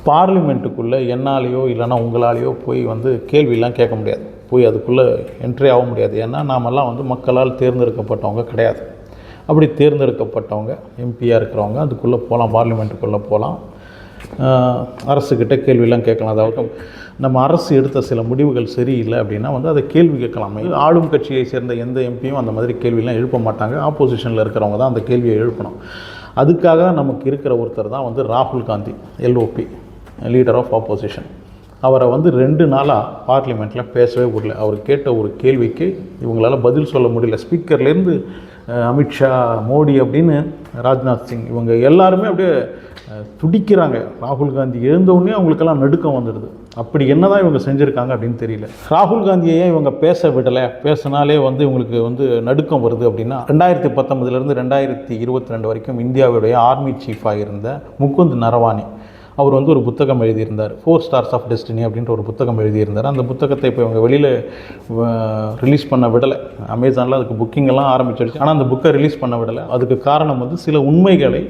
பார்லிமெண்ட்டுக்குள்ளே என்னாலேயோ இல்லைனா உங்களாலேயோ போய் வந்து கேள்வியெல்லாம் கேட்க முடியாது, போய் அதுக்குள்ளே என்ட்ரி ஆக முடியாது. ஏன்னா நாமெல்லாம் வந்து மக்களால் தேர்ந்தெடுக்கப்பட்டவங்க கிடையாது. அப்படி தேர்ந்தெடுக்கப்பட்டவங்க எம்பியாக இருக்கிறவங்க அதுக்குள்ளே போகலாம், பார்லிமெண்ட்டுக்குள்ளே போகலாம், அரசுக்கிட்ட கேள்வியெல்லாம் கேட்கலாம். அதாவது நம்ம அரசு எடுத்த சில முடிவுகள் சரியில்லை அப்படின்னா வந்து அதை கேள்வி கேட்கலாமே. ஆளும் கட்சியை சேர்ந்த எந்த எம்பியும் அந்த மாதிரி கேள்வியெல்லாம் எழுப்ப மாட்டாங்க. ஆப்போசிஷனில் இருக்கிறவங்க தான் அந்த கேள்வியை எழுப்பணும். அதுக்காக நமக்கு இருக்கிற ஒருத்தர் தான் வந்து ராகுல் Gandhi, LOP, leader of opposition. அவரை வந்து 2 நாளாக பார்லிமெண்ட்டில் பேசவே விடல. அவர் கேட்ட ஒரு கேள்விக்கு இவங்களால் பதில் சொல்ல முடியல. ஸ்பீக்கர்லேருந்து அமித்ஷா, மோடி அப்படின்னு ராஜ்நாத் சிங் இவங்க எல்லாருமே அப்படியே துடிக்கிறாங்க. ராகுல் காந்தி எழுந்தவுடனே அவங்களுக்கெல்லாம் நடுக்கம் வந்துடுது. அப்படி என்ன தான் இவங்க செஞ்சுருக்காங்க அப்படின்னு தெரியல. ராகுல் காந்தியை இவங்க பேச விடலை, பேசினாலே வந்து இவங்களுக்கு வந்து நடுக்கம் வருது அப்படின்னா 2019 2022 வரைக்கும் இந்தியாவுடைய ஆர்மி சீஃபாக இருந்த முகுந்த் நரவானே அவர் வந்து ஒரு புத்தகம் எழுதியிருந்தார், 4 Stars of Destiny அப்படின்ற ஒரு புத்தகம் எழுதியிருந்தார். அந்த புத்தகத்தை இப்போ இவங்க வெளியில் ரிலீஸ் பண்ண விடலை. அமேசானில் அதுக்கு புக்கிங்கெல்லாம் ஆரம்பிச்சிடுச்சு. ஆனால் அந்த புக்கை ரிலீஸ் பண்ண விடலை. அதுக்கு காரணம் வந்து சில உண்மைகளை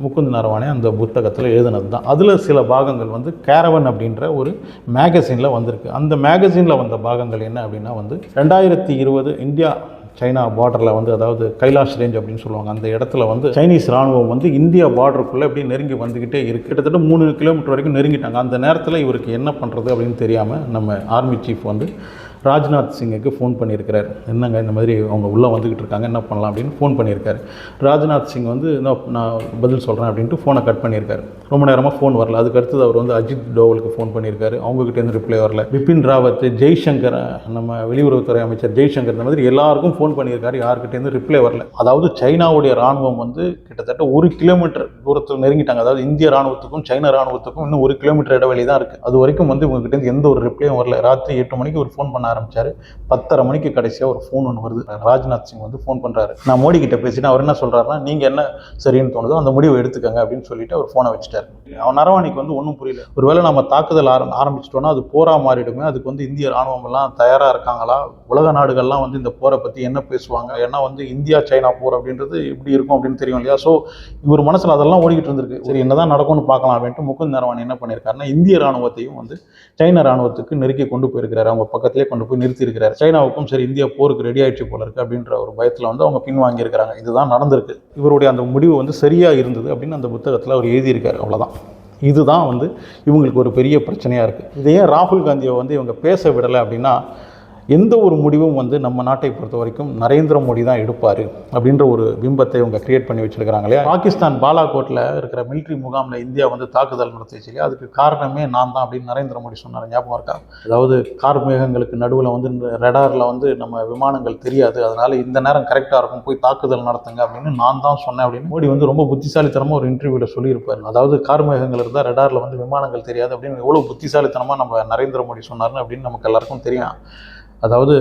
முகுந்த் நரவானே அந்த புத்தகத்தில் எழுதினது தான். அதில் சில பாகங்கள் வந்து கேரவன் அப்படின்ற ஒரு மேகசினில் வந்திருக்கு. அந்த மேகசினில் வந்த பாகங்கள் என்ன அப்படின்னா வந்து 2020 இந்தியா சைனா பார்டரில் வந்து, அதாவது கைலாஷ் ரேஞ்ச் அப்படின்னு சொல்லுவாங்க, அந்த இடத்துல வந்து சைனீஸ் ராணுவம் வந்து இந்தியா பார்டருக்குள்ளே எப்படி நெருங்கி வந்துக்கிட்டே இருக்குது. கிட்டத்தட்ட 3 கிலோமீட்டர் வரைக்கும் நெருங்கிட்டாங்க. அந்த நேரத்தில் இவருக்கு என்ன பண்ணுறது அப்படின்னு தெரியாமல் நம்ம ஆர்மி சீஃப் வந்து ராஜ்நாத் சிங்குக்கு ஃபோன் பண்ணியிருக்கிறார். என்னங்க இந்த மாதிரி அவங்க உள்ளே வந்துக்கிட்டு இருக்காங்க, என்ன பண்ணலாம் அப்படின்னு ஃபோன் பண்ணியிருக்காரு. ராஜ்நாத் சிங் வந்து நான் பதில் சொல்கிறேன் அப்படின்ட்டு ஃபோனை கட் பண்ணியிருக்காரு. ரொம்ப நேரமாக ஃபோன் வரல. அதுக்கு அடுத்தது அவர் வந்து அஜித் டோவலுக்கு ஃபோன் பண்ணியிருக்காரு. அவங்ககிட்டேருந்து ரிப்ளை வரல. பிபின் ராவத், ஜெய்சங்கர், நம்ம வெளியுறவுத்துறை அமைச்சர் ஜெய்சங்கர், இந்த மாதிரி எல்லாருக்கும் ஃபோன் பண்ணியிருக்காரு. யாருக்கிட்டேருந்து ரிப்ளை வரல. அதாவது சைனாவுடைய ராணுவம் வந்து கிட்டத்தட்ட 1 கிலோமீட்டர் தூரத்தில் நெருங்கிட்டாங்க. அதாவது இந்திய ராணுவத்துக்கும் சைனா ராணுவத்துக்கும் இன்னும் 1 கிலோமீட்டர் இடைவெளி தான் இருக்குது. அது வரைக்கும் வந்து இவங்ககிட்டேருந்து எந்த ஒரு ரிப்ளையும் வரல. ராத்திரி 8 மணிக்கு ஒரு ஃபோன் பண்ண ஆரம்பிச்சாரு. 10:30 மணிக்கு கடைசியாக ஒரு ஃபோன் ஒன்று வருது. ராஜ்நாத் சிங் வந்து ஃபோன் பண்ணுறாரு. நான் மோடி கிட்ட பேசிட்டு அவர் என்ன சொல்கிறாருன்னா, நீங்கள் என்ன சரின்னு தோணுதோ அந்த முடிவை எடுத்துக்கங்க அப்படின்னு சொல்லிட்டு அவர் ஃபோனை வச்சுட்டார். அவன் நரவானிக்கு வந்து ஒன்றும் புரியல. ஒருவேளை நம்ம தாக்குதல் ஆரம்பிச்சிட்டோன்னா அது போரா மாறிடுமே, அதுக்கு வந்து இந்திய ராணுவம் எல்லாம் தயாராக இருக்காங்களா, உலக நாடுகள்லாம் வந்து இந்த போரை பற்றி என்ன பேசுவாங்க, ஏன்னா வந்து இந்தியா சைனா போர் அப்படின்றது இப்படி இருக்கும் அப்படின்னு தெரியும் இல்லையா. ஸோ இவர் மனசில் அதெல்லாம் ஓடிக்கிட்டு இருந்திருக்கு. சரி என்னதான் நடக்கும்னு பார்க்கலாம் அப்படின்ட்டு முகுந்த் நரவானே என்ன பண்ணியிருக்காருன்னா, இந்திய ராணுவத்தையும் வந்து சைனா ராணுவத்துக்கு நெருக்கி கொண்டு போயிருக்கிறாரு. அவங்க பக்கத்திலே கொண்டு போய் நிறுத்தி இருக்கிறார். சைனாவுக்கும் சரி இந்தியா போருக்கு ரெடி ஆயிடுச்சு போல இருக்கு அப்படின்ற ஒரு பயத்தில் வந்து அவங்க பின்வாங்கி இருக்கிறாங்க. இதுதான் நடந்திருக்கு. இவருடைய அந்த முடிவு வந்து சரியாக இருந்தது அப்படின்னு அந்த புத்தகத்தில் அவர் எழுதியிருக்காரு. அவ்வளோதான். இதுதான் வந்து இவங்களுக்கு ஒரு பெரிய பிரச்சனையாக இருக்குது. இதையே ராகுல் காந்தியை வந்து இவங்க பேச விடலை அப்படின்னா எந்த ஒரு முடிவும் வந்து நம்ம நாட்டை பொறுத்த வரைக்கும் நரேந்திர மோடி தான் எடுப்பார் அப்படின்ற ஒரு பிம்பத்தை இவங்க கிரியேட் பண்ணி வச்சுருக்கிறாங்க இல்லையா. பாகிஸ்தான் பாலாகோட்டில் இருக்கிற மிலிட்ரி முகாமில் இந்தியா வந்து தாக்குதல் நடத்திச்சு இல்லையா, அதுக்கு காரணமே நான் தான் அப்படின்னு நரேந்திர மோடி சொன்னார். ஞாபகம் இருக்கா? அதாவது கார் மேகங்களுக்கு நடுவில் வந்து ரெடாரில் வந்து நம்ம விமானங்கள் தெரியாது, அதனால் இந்த நேரம் கரெக்டாக இருக்கும், போய் தாக்குதல் நடத்துங்க அப்படின்னு நான் தான் சொன்னேன் அப்படின்னு மோடி வந்து ரொம்ப புத்திசாலித்தனமாக ஒரு இன்டர்வியூவில் சொல்லியிருப்பார். அதாவது கார் மேகங்கள் இருந்தால் ரெடாரில் வந்து விமானங்கள் தெரியாது அப்படின்னு எவ்வளோ புத்திசாலித்தனமாக நம்ம நரேந்திர மோடி சொன்னார்னு அப்படின்னு நமக்கு எல்லாருக்கும் தெரியும். அதாவது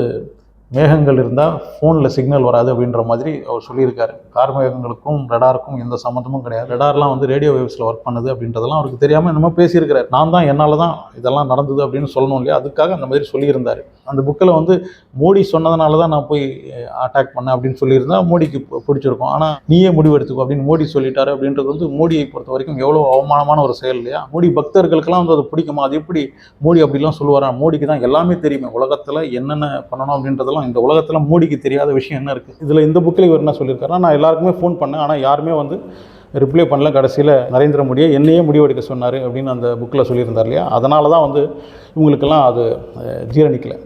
மேகங்கள் இருந்தால் ஃபோனில் சிக்னல் வராது அப்படின்ற மாதிரி அவர் சொல்லியிருக்காரு. கார் மேகங்களுக்கும் ரெடாருக்கும் எந்த சம்மந்தமும் கிடையாது. ரெடார்லாம் வந்து ரேடியோ வேவ்ஸில் ஒர்க் பண்ணுது அப்படின்றதெல்லாம் அவருக்கு தெரியாமல் என்னமோ பேசியிருக்கிறார். நான் தான் என்னால் தான் இதெல்லாம் நடந்தது அப்படின்னு சொல்லணும் இல்லையா, அதுக்காக அந்த மாதிரி சொல்லியிருந்தார். அந்த புக்கில் வந்து மோடி சொன்னதுனால தான் நான் போய் அட்டாக் பண்ணேன் அப்படின்னு சொல்லியிருந்தா மோடிக்கு பிடிச்சிருக்கும். ஆனால் நீயே முடிவெடுத்துக்கோ அப்படின்னு மோடி சொல்லிட்டாரு அப்படின்றது வந்து மோடியை பொறுத்த வரைக்கும் எவ்வளோ அவமானமான ஒரு செயல் இல்லையா. மோடி பக்தர்களுக்கெல்லாம் வந்து அது பிடிக்குமா? அது எப்படி மோடி அப்படிலாம் சொல்லுவாரா? மோடிக்கு தான் எல்லாமே தெரியுமே, உலகத்தில் என்னென்ன பண்ணணும் அப்படின்றதெல்லாம். இந்த உலகத்தில் மோடிக்கு தெரியாத விஷயம் என்ன இருக்குது? இதில் இந்த புக்கில் இவர் என்ன சொல்லியிருக்காருன்னா, நான் எல்லாருக்குமே ஃபோன் பண்ணேன், ஆனால் யாருமே வந்து ரிப்ளை பண்ணல, கடைசியில் நரேந்திர மோடியை என்னையே முடிவெடுக்க சொன்னார் அப்படின்னு அந்த புக்கில் சொல்லியிருந்தார் இல்லையா. அதனால தான் வந்து இவங்களுக்கெல்லாம் அது ஜீரணிக்கலை.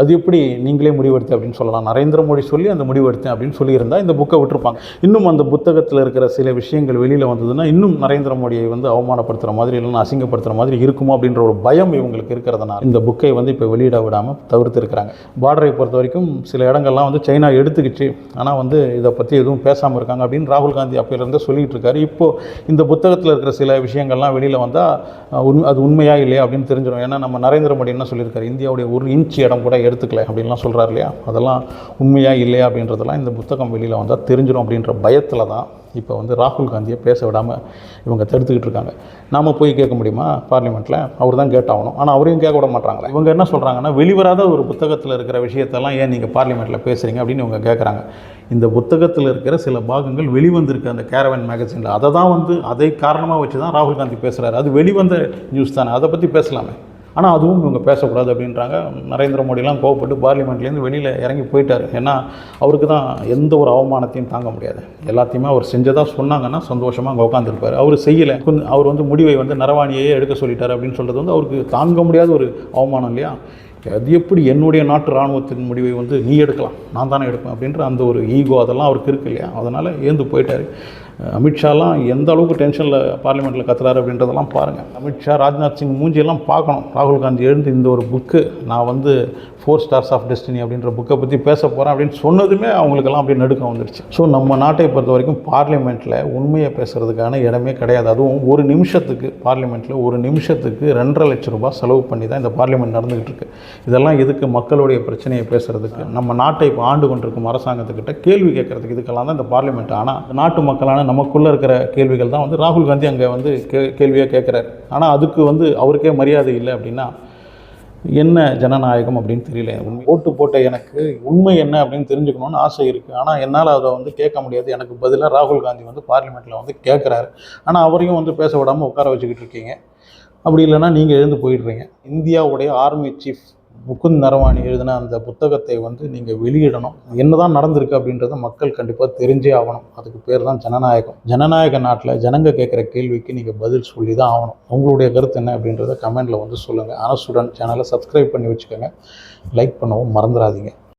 அது எப்படி நீங்களே முடிவெடுத்து அப்படின்னு சொல்லலாம்? நரேந்திர மோடி சொல்லி அந்த முடிவெடுத்தேன் அப்படின்னு சொல்லியிருந்தால் இந்த புக்கை விட்டுருப்பாங்க. இன்னும் அந்த புத்தகத்தில் இருக்கிற சில விஷயங்கள் வெளியில் வந்ததுன்னா இன்னும் நரேந்திர மோடியை வந்து அவமானப்படுத்துகிற மாதிரி இல்லைன்னா அசிங்கப்படுத்துகிற மாதிரி இருக்குமோ அப்படின்ற ஒரு பயம் இவங்களுக்கு இருக்கிறதுனால இந்த புக்கை வந்து இப்போ வெளியிட விடாமல் தவிர்த்து இருக்கிறாங்க. பார்டரை பொறுத்த வரைக்கும் சில இடங்கள்லாம் வந்து சைனா எடுத்துக்கிச்சு, ஆனால் வந்து இதை பற்றி எதுவும் பேசாமல் இருக்காங்க அப்படின்னு ராகுல் காந்தி அப்போலேருந்து சொல்லிகிட்டு இருக்காரு. இப்போது இந்த புத்தகத்தில் இருக்கிற சில விஷயங்கள்லாம் வெளியில் வந்தால் அது உண்மையா இல்லையா அப்படின்னு தெரிஞ்சிடும். ஏன்னா நம்ம நரேந்திர மோடி என்ன சொல்லியிருக்காரு, இந்தியாவுடைய 1 இன்ச் இடம் கூட நாங்களாம் எடுத்துக்கல அப்படின்லாம் சொல்கிறார் இல்லையா, அதெல்லாம் உண்மையா இல்லையா அப்படின்றதெல்லாம் இந்த புத்தகம் வெளியில் வந்தால் தெரிஞ்சிடும் அப்படின்ற பயத்தில் தான் இப்போ வந்து ராகுல் காந்தியை பேச விடாமல் இவங்க தடுத்துக்கிட்டு இருக்காங்க. நாம் போய் கேட்க முடியுமா பார்லிமெண்ட்டில்? அவர் தான் கேட்டாகணும். ஆனால் அவரையும் கேட்க விட மாட்டாங்களே. இவங்க என்ன சொல்கிறாங்கன்னா, வெளிவராத ஒரு புத்தகத்தில் இருக்கிற விஷயத்தெல்லாம் ஏன் நீங்கள் பார்லிமெண்ட்டில் பேசுகிறீங்க அப்படின்னு இவங்க கேட்குறாங்க. இந்த புத்தகத்தில் இருக்கிற சில பாகங்கள் வெளிவந்திருக்கு அந்த கேரவன் மேகசினில். அதை தான் வந்து அதை காரணமாக வச்சு தான் ராகுல் காந்தி பேசுகிறாரு. அது வெளிவந்த நியூஸ் தானே, அதை பற்றி பேசலாமே. ஆனால் அதுவும் இவங்க பேசக்கூடாது அப்படின்றாங்க. நரேந்திர மோடிலாம் கோவப்பட்டு பார்லிமெண்ட்லேருந்து வெளியில் இறங்கி போயிட்டார். ஏன்னா அவருக்கு தான் எந்த ஒரு அவமானத்தையும் தாங்க முடியாது. எல்லாத்தையுமே அவர் செஞ்சதாக சொன்னாங்கன்னா சந்தோஷமாக அங்கே உட்காந்துருப்பார். அவர் செய்யலை, அவர் வந்து முடிவை வந்து நரவாணியையே எடுக்க சொல்லிட்டார் அப்படின்னு சொல்கிறது வந்து அவருக்கு தாங்க முடியாத ஒரு அவமானம் இல்லையா. அது எப்படி என்னுடைய நாட்டு இராணுவத்தின் முடிவை வந்து நீ எடுக்கலாம், நான் தானே எடுப்பேன் அப்படின்ற அந்த ஒரு ஈகோ அதெல்லாம் அவருக்கு இருக்கு இல்லையா. அதனால் ஏந்து போயிட்டார். அமித்ஷாலாம் எந்த அளவுக்கு டென்ஷனில் பார்லிமெண்ட்டில் கத்துறாரு அப்படின்றதெல்லாம் பாருங்கள். அமித்ஷா, ராஜ்நாத் சிங் மூஞ்சியெல்லாம் பார்க்கணும். ராகுல் காந்தி எழுந்து இந்த ஒரு புக்கு, நான் வந்து 4 ஸ்டார்ஸ் ஆஃப் டெஸ்டினி அப்படின்ற புக்கை பற்றி பேச போகிறேன் அப்படின்னு சொன்னதுமே அவங்களுக்கெல்லாம் அப்படியே நடுக்கம் வந்துடுச்சு. ஸோ நம்ம நாட்டை பொறுத்த வரைக்கும் பார்லிமெண்ட்டில் உண்மையை பேசுகிறதுக்கான இடமே கிடையாது. அதுவும் ஒரு நிமிஷத்துக்கு பார்லிமெண்ட்டில் 1 நிமிஷத்துக்கு 2.5 லட்சம் ரூபாய் செலவு பண்ணி தான் இந்த பார்லிமெண்ட் நடந்துகிட்டு இருக்கு. இதெல்லாம் எதுக்கு? மக்களுடைய பிரச்சனையை பேசுகிறதுக்கு, நம்ம நாட்டை இப்போ ஆண்டு கொண்டிருக்கும் அரசாங்கத்துக்கிட்ட கேள்வி கேட்கறதுக்கு, இதுக்கெல்லாம் தான் இந்த பார்லிமெண்ட். ஆனால் நாட்டு மக்களான நமக்குள்ளே இருக்கிற கேள்விகள் தான் வந்து ராகுல் காந்தி அங்கே வந்து கேள்வியாக கேட்குறாரு. ஆனால் அதுக்கு வந்து அவருக்கே மரியாதை இல்லை அப்படின்னா என்ன ஜனநாயகம் அப்படின்னு தெரியல. ஓட்டு போட்ட எனக்கு உண்மை என்ன அப்படின்னு தெரிஞ்சுக்கணும்னு ஆசை இருக்குது. ஆனால் என்னால் அதை வந்து கேட்க முடியாது. எனக்கு பதிலாக ராகுல் காந்தி வந்து பார்லிமெண்ட்டில் வந்து கேட்குறாரு. ஆனால் அவரையும் வந்து பேச விடாமல் உட்கார வச்சுக்கிட்டு இருக்கீங்க. அப்படி இல்லைன்னா நீங்கள் எழுந்து போயிடுறீங்க. இந்தியாவுடைய ஆர்மி சீஃப் முகுந்த் நரவானி எழுதின அந்த புத்தகத்தை வந்து நீங்கள் வெளியிடணும். என்ன தான் நடந்திருக்கு அப்படின்றத மக்கள் கண்டிப்பாக தெரிஞ்சே ஆகணும். அதுக்கு பேர் தான் ஜனநாயகம். ஜனநாயக நாட்டில் ஜனங்க கேட்குற கேள்விக்கு நீங்கள் பதில் சொல்லி தான் ஆகணும். உங்களுடைய கருத்து என்ன அப்படின்றத கமெண்டில் வந்து சொல்லுங்கள். அரசுடன் சேனலை சப்ஸ்கிரைப் பண்ணி வச்சுக்கோங்க. லைக் பண்ணவும் மறந்துடாதீங்க.